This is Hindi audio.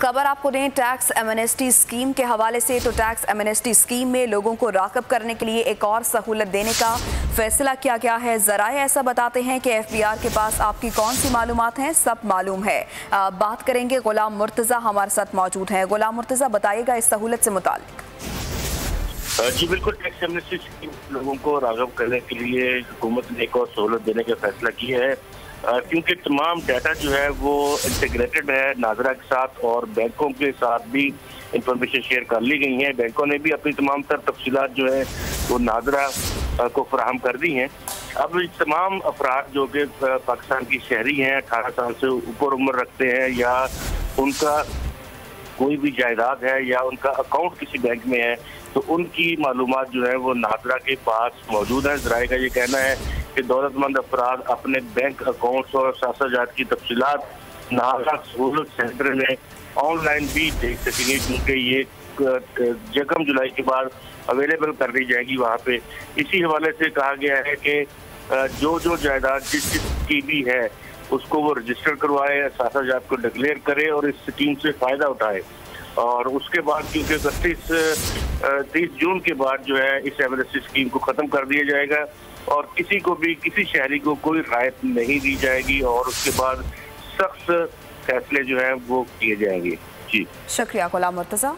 खबर आपको दें टैक्स एमनेस्टी स्कीम के हवाले से। तो टैक्स एमनेस्टी स्कीम में लोगों को राग़िब करने के लिए एक और सहूलत देने का फैसला किया गया है। ज़राए ऐसा बताते हैं कि एफबीआर के पास आपकी कौन सी मालूमात हैं सब मालूम है। बात करेंगे, गुलाम मुर्तज़ा हमारे साथ मौजूद हैं। गुलाम मुर्तज़ा, बताइएगा इस सहूलत से मुताल्लिक। जी बिल्कुल, टैक्स एमनेस्टी स्कीम लोगों को राग़िब करने के लिए हुकूमत ने एक और सहूलत देने का फैसला किया है, क्योंकि तमाम डाटा जो है वो इंटीग्रेटेड है नाजरा के साथ और बैंकों के साथ भी इंफॉर्मेशन शेयर कर ली गई है। बैंकों ने भी अपनी तमाम तर तफसीलात जो है वो नाजरा को फराहम कर दी हैं। अब तमाम अफराद जो कि पाकिस्तान की शहरी हैं, 18 साल से ऊपर उम्र रखते हैं या उनका कोई भी जायदाद है या उनका अकाउंट किसी बैंक में है, तो उनकी मालूमात जो है वो नाजरा के पास मौजूद है। ज़राए का ये कहना है कि दौलतमंद अफराद अपने बैंक अकाउंट्स और सासाजात की तफसीलात नाजरा सहूलत सेंटर में ऑनलाइन भी देख सकेंगे, क्योंकि ये 1 जुलाई के बाद अवेलेबल कर दी जाएगी वहाँ पे। इसी हवाले से कहा गया है कि जो जायदाद जिसकी भी है उसको वो रजिस्टर करवाए, सासाजात को डिक्लेयर करे और इस स्कीम से फ़ायदा उठाए। और उसके बाद क्योंकि 30 जून के बाद जो है इस एमनेस्टी स्कीम को ख़त्म कर दिया जाएगा और किसी को भी, किसी शहरी को कोई राहत नहीं दी जाएगी और उसके बाद सख्त फैसले जो हैं वो किए जाएंगे। जी शुक्रिया गुलाम मुर्तज़ा।